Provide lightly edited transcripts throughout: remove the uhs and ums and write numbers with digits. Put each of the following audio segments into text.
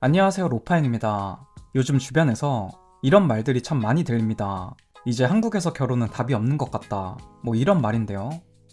안녕하세요, 로파인입니다. 요즘 주변에서 이런 말들이 참 많이 들립니다. 이제 한국에서 결혼은 답이 없는 것 같다. 뭐 이런 말인데요.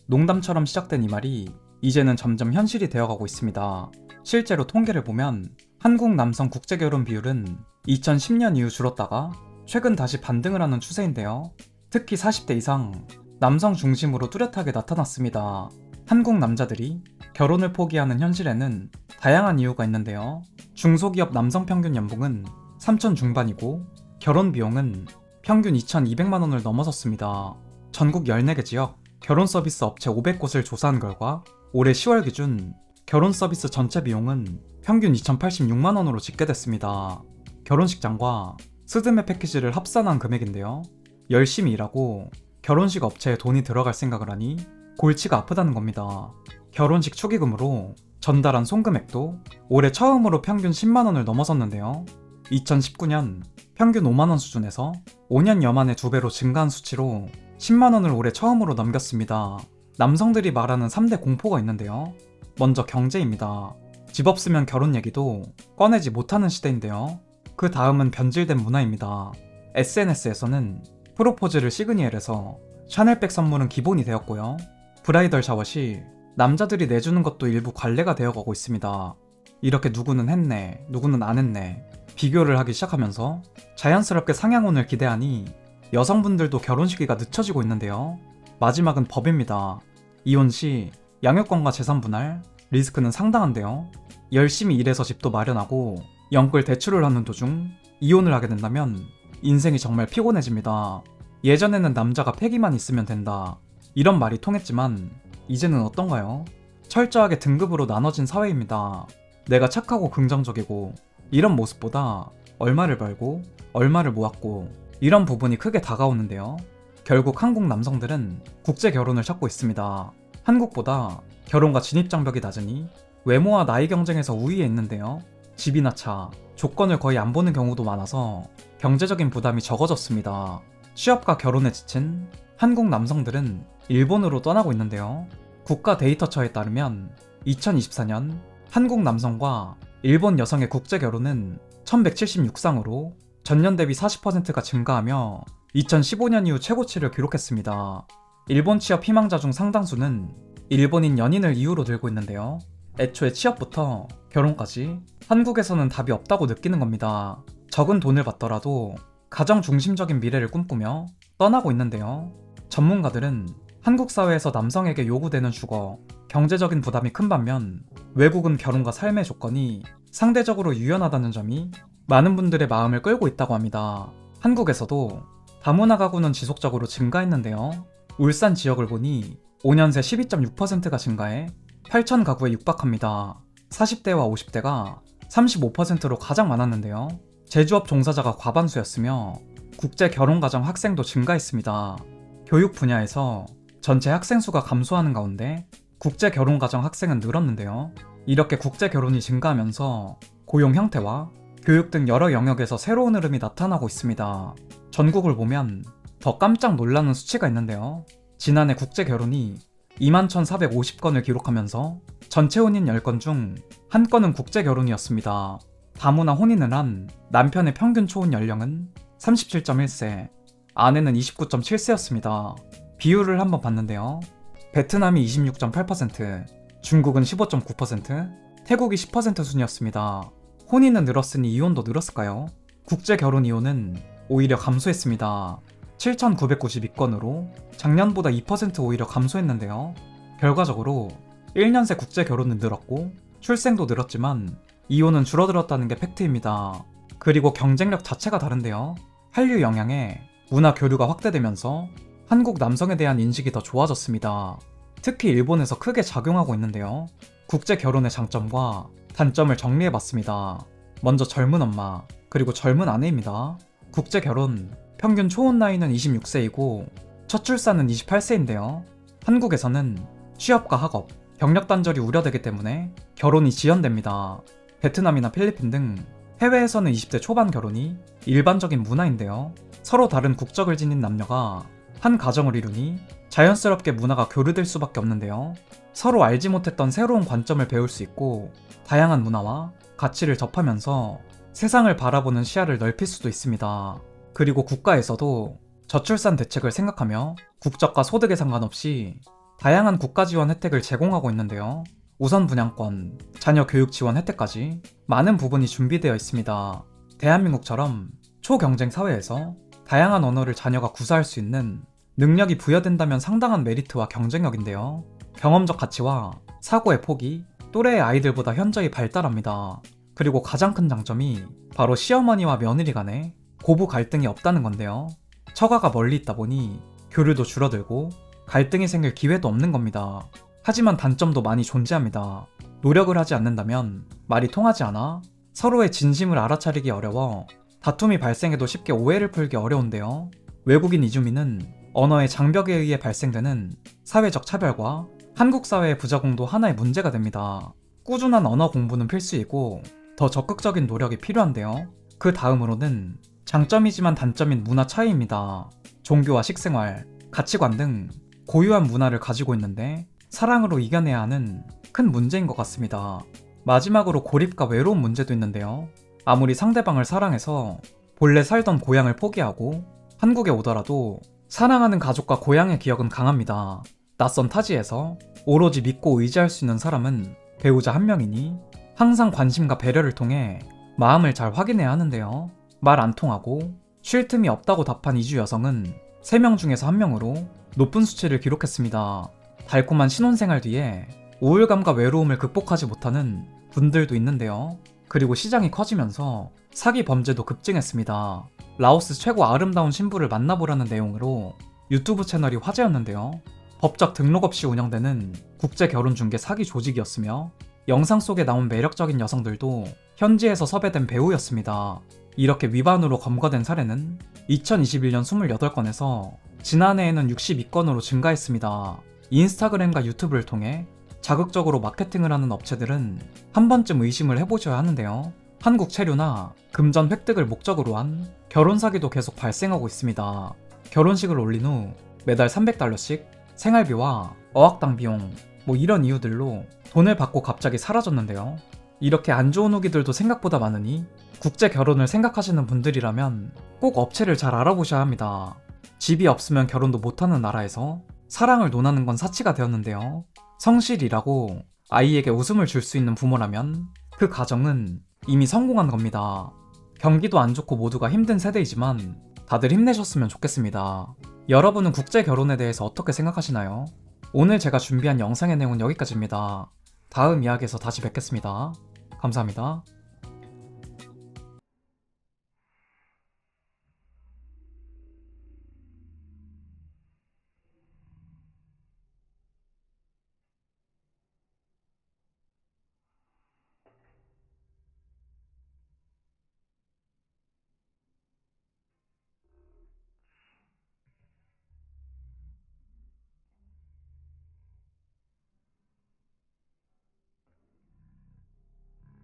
농담처럼 시작된 이 말이 이제는 점점 현실이 되어가고 있습니다. 실제로 통계를 보면 한국 남성 국제결혼 비율은 2010년 이후 줄었다가 최근 다시 반등을 하는 추세인데요. 특히 40대 이상 남성 중심으로 뚜렷하게 나타났습니다. 한국 남자들이 결혼을 포기하는 현실에는 다양한 이유가 있는데요. 중소기업 남성 평균 연봉은 3천 중반이고 결혼 비용은 평균 2,200만 원을 넘어섰습니다. 전국 14개 지역 결혼 서비스 업체 500곳을 조사한 결과 올해 10월 기준 결혼 서비스 전체 비용은 평균 2,086만 원으로 집계됐습니다. 결혼식장과 스드메 패키지를 합산한 금액인데요. 열심히 일하고 결혼식 업체에 돈이 들어갈 생각을 하니 골치가 아프다는 겁니다. 결혼식 축의금으로 전달한 송금액도 올해 처음으로 평균 10만 원을 넘어섰는데요. 2019년 평균 5만 원 수준에서 5년여 만에 2배로 증가한 수치로 10만 원을 올해 처음으로 넘겼습니다. 남성들이 말하는 3대 공포가 있는데요. 먼저 경제입니다. 집 없으면 결혼 얘기도 꺼내지 못하는 시대인데요. 그 다음은 변질된 문화입니다. SNS에서는 프로포즈를 시그니엘에서 샤넬백 선물은 기본이 되었고요. 브라이덜 샤워 시 남자들이 내주는 것도 일부 관례가 되어가고 있습니다. 이렇게 누구는 했네, 누구는 안 했네 비교를 하기 시작하면서 자연스럽게 상향혼을 기대하니 여성분들도 결혼 시기가 늦춰지고 있는데요. 마지막은 법입니다. 이혼 시 양육권과 재산 분할, 리스크는 상당한데요. 열심히 일해서 집도 마련하고 영끌 대출을 하는 도중 이혼을 하게 된다면 인생이 정말 피곤해집니다. 예전에는 남자가 패기만 있으면 된다 이런 말이 통했지만 이제는 어떤가요? 철저하게 등급으로 나눠진 사회입니다. 내가 착하고 긍정적이고 이런 모습보다 얼마를 벌고 얼마를 모았고 이런 부분이 크게 다가오는데요. 결국 한국 남성들은 국제 결혼을 찾고 있습니다. 한국보다 결혼과 진입장벽이 낮으니 외모와 나이 경쟁에서 우위에 있는데요. 집이나 차, 조건을 거의 안 보는 경우도 많아서 경제적인 부담이 적어졌습니다. 취업과 결혼에 지친 한국 남성들은 일본으로 떠나고 있는데요. 국가 데이터처에 따르면 2024년 한국 남성과 일본 여성의 국제 결혼은 1176쌍으로 전년 대비 40%가 증가하며 2015년 이후 최고치를 기록했습니다. 일본 취업 희망자 중 상당수는 일본인 연인을 이유로 들고 있는데요. 애초에 취업부터 결혼까지 한국에서는 답이 없다고 느끼는 겁니다. 적은 돈을 받더라도 가정 중심적인 미래를 꿈꾸며 떠나고 있는데요. 전문가들은 한국 사회에서 남성에게 요구되는 주거, 경제적인 부담이 큰 반면 외국은 결혼과 삶의 조건이 상대적으로 유연하다는 점이 많은 분들의 마음을 끌고 있다고 합니다. 한국에서도 다문화 가구는 지속적으로 증가했는데요. 울산 지역을 보니 5년 새 12.6%가 증가해 8천 가구에 육박합니다. 40대와 50대가 35%로 가장 많았는데요. 제조업 종사자가 과반수였으며 국제 결혼가정 학생도 증가했습니다. 교육 분야에서 전체 학생 수가 감소하는 가운데 국제 결혼가정 학생은 늘었는데요. 이렇게 국제 결혼이 증가하면서 고용 형태와 교육 등 여러 영역에서 새로운 흐름이 나타나고 있습니다. 전국을 보면 더 깜짝 놀라는 수치가 있는데요. 지난해 국제 결혼이 21,450건을 기록하면서 전체 혼인 10건 중 1건은 국제 결혼이었습니다. 다문화 혼인을 한 남편의 평균 초혼 연령은 37.1세, 아내는 29.7세였습니다. 비율을 한번 봤는데요. 베트남이 26.8%, 중국은 15.9%, 태국이 10% 순이었습니다. 혼인은 늘었으니 이혼도 늘었을까요? 국제 결혼 이혼은 오히려 감소했습니다. 7,992건으로 작년보다 2% 오히려 감소했는데요. 결과적으로 1년 새 국제 결혼은 늘었고 출생도 늘었지만 이혼은 줄어들었다는 게 팩트입니다. 그리고 경쟁력 자체가 다른데요. 한류 영향에 문화 교류가 확대되면서 한국 남성에 대한 인식이 더 좋아졌습니다. 특히 일본에서 크게 작용하고 있는데요. 국제 결혼의 장점과 단점을 정리해봤습니다. 먼저 젊은 엄마, 그리고 젊은 아내입니다. 국제 결혼, 평균 초혼 나이는 26세이고 첫 출산은 28세인데요. 한국에서는 취업과 학업, 경력 단절이 우려되기 때문에 결혼이 지연됩니다. 베트남이나 필리핀 등 해외에서는 20대 초반 결혼이 일반적인 문화인데요. 서로 다른 국적을 지닌 남녀가 한 가정을 이루니 자연스럽게 문화가 교류될 수밖에 없는데요. 서로 알지 못했던 새로운 관점을 배울 수 있고 다양한 문화와 가치를 접하면서 세상을 바라보는 시야를 넓힐 수도 있습니다. 그리고 국가에서도 저출산 대책을 생각하며 국적과 소득에 상관없이 다양한 국가 지원 혜택을 제공하고 있는데요. 우선 분양권, 자녀 교육 지원 혜택까지 많은 부분이 준비되어 있습니다. 대한민국처럼 초경쟁 사회에서 다양한 언어를 자녀가 구사할 수 있는 능력이 부여된다면 상당한 메리트와 경쟁력인데요. 경험적 가치와 사고의 폭이 또래의 아이들보다 현저히 발달합니다. 그리고 가장 큰 장점이 바로 시어머니와 며느리 간에 고부 갈등이 없다는 건데요. 처가가 멀리 있다 보니 교류도 줄어들고 갈등이 생길 기회도 없는 겁니다. 하지만 단점도 많이 존재합니다. 노력을 하지 않는다면 말이 통하지 않아 서로의 진심을 알아차리기 어려워 다툼이 발생해도 쉽게 오해를 풀기 어려운데요. 외국인 이주민은 언어의 장벽에 의해 발생되는 사회적 차별과 한국 사회의 부작용도 하나의 문제가 됩니다. 꾸준한 언어 공부는 필수이고 더 적극적인 노력이 필요한데요. 그 다음으로는 장점이지만 단점인 문화 차이입니다. 종교와 식생활, 가치관 등 고유한 문화를 가지고 있는데 사랑으로 이겨내야 하는 큰 문제인 것 같습니다. 마지막으로 고립과 외로움 문제도 있는데요. 아무리 상대방을 사랑해서 본래 살던 고향을 포기하고 한국에 오더라도 사랑하는 가족과 고향의 기억은 강합니다. 낯선 타지에서 오로지 믿고 의지할 수 있는 사람은 배우자 한 명이니 항상 관심과 배려를 통해 마음을 잘 확인해야 하는데요. 말 안 통하고 쉴 틈이 없다고 답한 이주 여성은 3명 중에서 1명으로 높은 수치를 기록했습니다. 달콤한 신혼생활 뒤에 우울감과 외로움을 극복하지 못하는 분들도 있는데요. 그리고 시장이 커지면서 사기 범죄도 급증했습니다. 라오스 최고 아름다운 신부를 만나보라는 내용으로 유튜브 채널이 화제였는데요. 법적 등록 없이 운영되는 국제 결혼 중개 사기 조직이었으며 영상 속에 나온 매력적인 여성들도 현지에서 섭외된 배우였습니다. 이렇게 위반으로 검거된 사례는 2021년 28건에서 지난해에는 62건으로 증가했습니다. 인스타그램과 유튜브를 통해 자극적으로 마케팅을 하는 업체들은 한 번쯤 의심을 해보셔야 하는데요. 한국 체류나 금전 획득을 목적으로 한 결혼 사기도 계속 발생하고 있습니다. 결혼식을 올린 후 매달 $300씩 생활비와 어학당 비용 이런 이유들로 돈을 받고 갑자기 사라졌는데요. 이렇게 안 좋은 후기들도 생각보다 많으니 국제 결혼을 생각하시는 분들이라면 꼭 업체를 잘 알아보셔야 합니다. 집이 없으면 결혼도 못하는 나라에서 사랑을 논하는 건 사치가 되었는데요. 성실이라고 아이에게 웃음을 줄 수 있는 부모라면 그 가정은 이미 성공한 겁니다. 경기도 안 좋고 모두가 힘든 세대이지만 다들 힘내셨으면 좋겠습니다. 여러분은 국제 결혼에 대해서 어떻게 생각하시나요? 오늘 제가 준비한 영상의 내용은 여기까지입니다. 다음 이야기에서 다시 뵙겠습니다. 감사합니다.